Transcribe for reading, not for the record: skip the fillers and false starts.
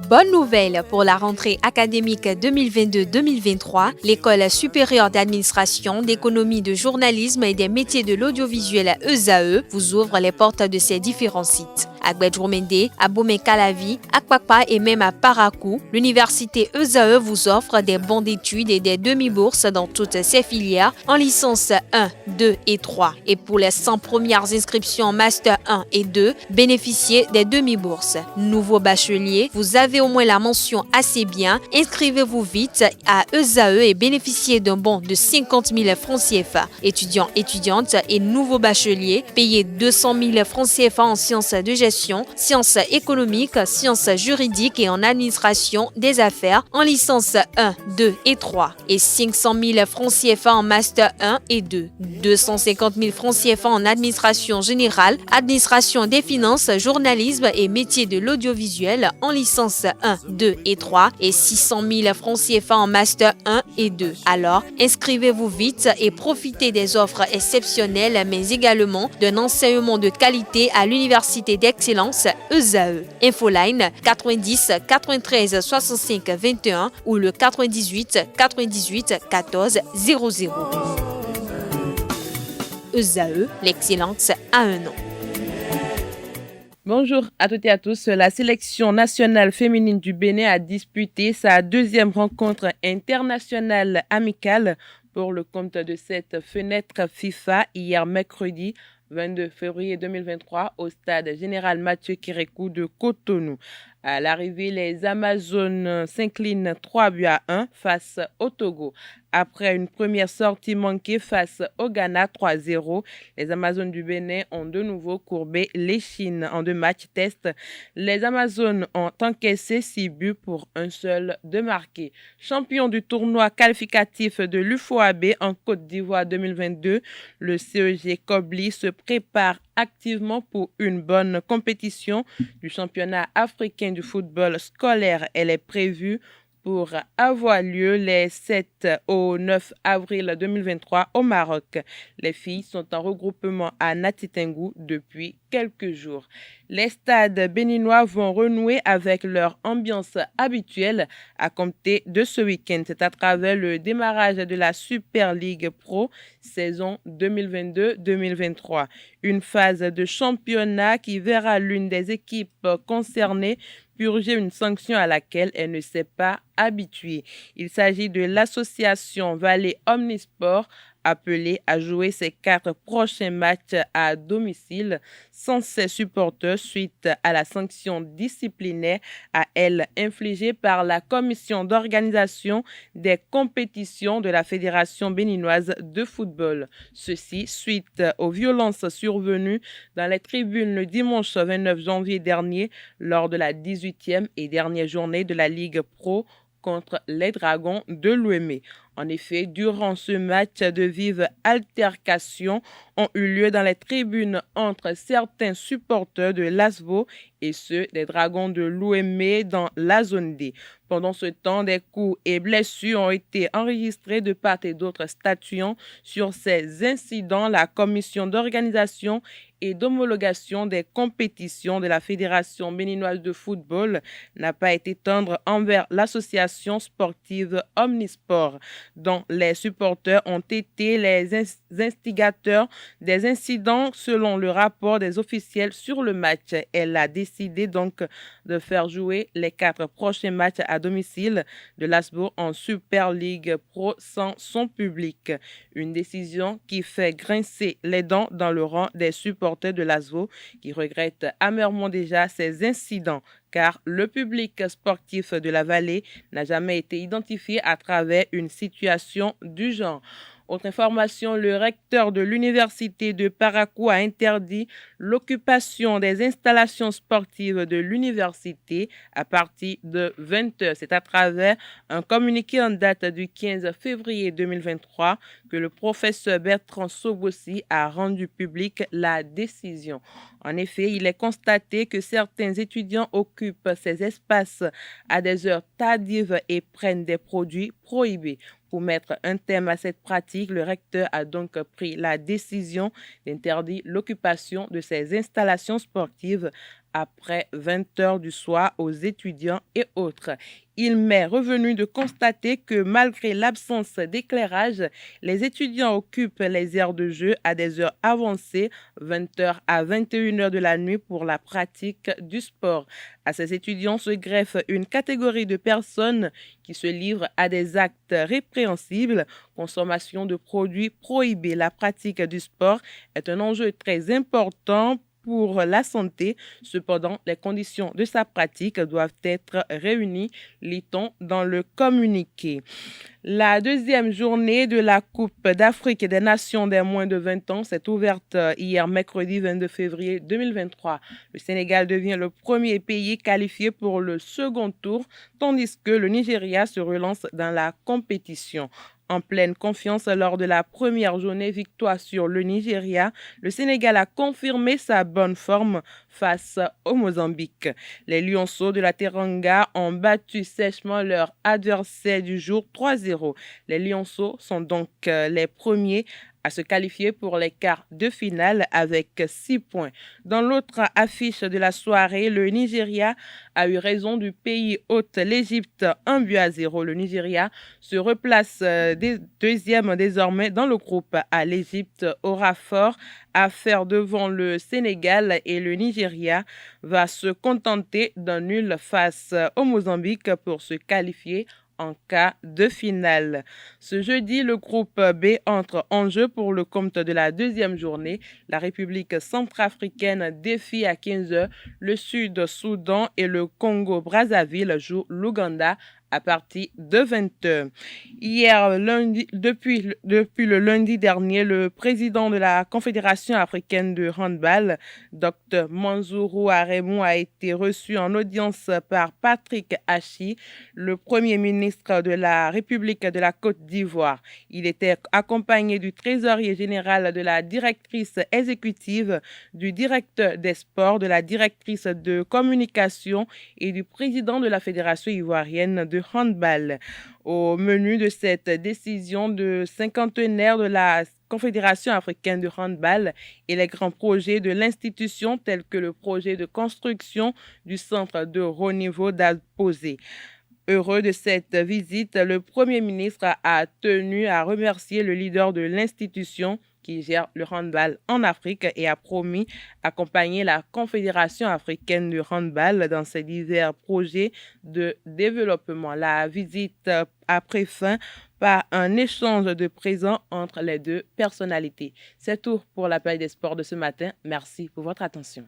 Bonne nouvelle pour la rentrée académique 2022-2023, l'École supérieure d'administration, d'économie, de journalisme et des métiers de l'audiovisuel ESAE vous ouvre les portes de ses différents sites. À Gbedjourmende, à Bomé-Calavi, à Kpakpa et même à Parakou, l'université ESAE vous offre des bons d'études et des demi-bourses dans toutes ses filières en licence 1, 2 et 3. Et pour les 100 premières inscriptions en master 1 et 2, bénéficiez des demi-bourses. Nouveau bachelier, vous avez au moins la mention assez bien, inscrivez-vous vite à ESAE et bénéficiez d'un bon de 50 000 francs CFA. Étudiants, étudiantes et nouveaux bacheliers, payez 200 000 francs CFA en sciences de gestion, sciences économiques, sciences juridiques et en administration des affaires en licence 1, 2 et 3 et 500 000 francs CFA en master 1 et 2, 250 000 francs CFA en administration générale, administration des finances, journalisme et métiers de l'audiovisuel en licence 1, 2 et 3 et 600 000 francs CFA en master 1 et 2. Alors, inscrivez-vous vite et profitez des offres exceptionnelles mais également d'un enseignement de qualité à l'université d'excellence ESAE. Infoline 90 93 65 21 ou le 98 98 14 00. ESAE, l'excellence a un nom. Bonjour à toutes et à tous. La sélection nationale féminine du Bénin a disputé sa deuxième rencontre internationale amicale pour le compte de cette fenêtre FIFA hier mercredi 22 février 2023 au stade général Mathieu Kérékou de Cotonou. À l'arrivée, les Amazones s'inclinent 3-1 face au Togo. Après une première sortie manquée face au Ghana 3-0, les Amazones du Bénin ont de nouveau courbé l'échine en 2 matchs test. Les Amazones ont encaissé 6 buts pour un seul de marqué. Champion du tournoi qualificatif de l'UFOAB en Côte d'Ivoire 2022, le CEG Kobli se prépare activement pour une bonne compétition du championnat africain du football scolaire. Elle est prévue pour avoir lieu les 7 au 9 avril 2023 au Maroc. Les filles sont en regroupement à Natitengou depuis quelques jours. Les stades béninois vont renouer avec leur ambiance habituelle à compter de ce week-end. C'est à travers le démarrage de la Super League Pro saison 2022-2023. Une phase de championnat qui verra l'une des équipes concernées purger une sanction à laquelle elle ne s'est pas habituée. Il s'agit de l'association Valais Omnisport, appelée à jouer ses 4 prochains matchs à domicile sans ses supporters suite à la sanction disciplinaire à elle infligée par la commission d'organisation des compétitions de la Fédération béninoise de football. Ceci suite aux violences survenues dans les tribunes le dimanche 29 janvier dernier lors de la 18e et dernière journée de la Ligue Pro contre les Dragons de l'Ouémé. En effet, durant ce match, de vives altercations ont eu lieu dans les tribunes entre certains supporters de l'ASVO et ceux des Dragons de l'Ouémé dans la zone D. Pendant ce temps, des coups et blessures ont été enregistrés de part et d'autre. Statuant sur ces incidents, la commission d'organisation et d'homologation des compétitions de la Fédération béninoise de football n'a pas été tendre envers l'association sportive Omnisport, dont les supporters ont été les instigateurs des incidents selon le rapport des officiels sur le match. Elle a décidé donc de faire jouer les 4 prochains matchs à domicile de l'ASBO en Super League Pro sans son public. Une décision qui fait grincer les dents dans le rang des supporters de l'ASVO qui regrettent amèrement déjà ces incidents car le public sportif de la vallée n'a jamais été identifié à travers une situation du genre. Autre information, le recteur de l'université de Parakou a interdit l'occupation des installations sportives de l'université à partir de 20h. C'est à travers un communiqué en date du 15 février 2023 que le professeur Bertrand Sobossi a rendu publique la décision. En effet, il est constaté que certains étudiants occupent ces espaces à des heures tardives et prennent des produits prohibés. Pour mettre un terme à cette pratique, le recteur a donc pris la décision d'interdire l'occupation de ces installations sportives après 20 heures du soir aux étudiants et autres. Il m'est revenu de constater que malgré l'absence d'éclairage, les étudiants occupent les aires de jeu à des heures avancées, 20h à 21h de la nuit pour la pratique du sport. À ces étudiants se greffe une catégorie de personnes qui se livrent à des actes répréhensibles, consommation de produits prohibés. La pratique du sport est un enjeu très important pour la santé. Cependant, les conditions de sa pratique doivent être réunies, lit-on dans le communiqué. La deuxième journée de la Coupe d'Afrique des Nations des moins de 20 ans s'est ouverte hier mercredi 22 février 2023. Le Sénégal devient le premier pays qualifié pour le second tour, tandis que le Nigeria se relance dans la compétition. En pleine confiance lors de la première journée victoire sur le Nigeria, le Sénégal a confirmé sa bonne forme face au Mozambique. Les Lionceaux de la Teranga ont battu sèchement leur adversaire du jour 3-0. Les Lionceaux sont donc les premiers à se qualifier pour les quarts de finale avec 6 points. Dans l'autre affiche de la soirée, le Nigeria a eu raison du pays hôte, l'Égypte, 1-0. Le Nigeria se replace deuxième désormais dans le groupe A. L'Égypte aura fort à faire devant le Sénégal et le Nigeria va se contenter d'un nul face au Mozambique pour se qualifier en cas de finale. Ce jeudi, le groupe B entre en jeu pour le compte de la deuxième journée. La République centrafricaine défie à 15h le Sud-Soudan et le Congo-Brazzaville jouent l'Ouganda à partir de 20h. Hier, depuis le lundi dernier, le président de la Confédération africaine de handball, Dr Mansourou Aremou, a été reçu en audience par Patrick Hachi, le Premier ministre de la République de la Côte d'Ivoire. Il était accompagné du trésorier général, de la directrice exécutive, du directeur des sports, de la directrice de communication et du président de la Fédération ivoirienne de handball. Au menu de cette décision de cinquantenaire de la Confédération africaine de handball et les grands projets de l'institution tels que le projet de construction du centre de haut niveau d'Alposé. Heureux de cette visite, le Premier ministre a tenu à remercier le leader de l'institution qui gère le handball en Afrique et a promis d'accompagner la Confédération africaine de handball dans ses divers projets de développement. La visite a pris fin par un échange de présents entre les deux personnalités. C'est tout pour l'appel des sports de ce matin. Merci pour votre attention.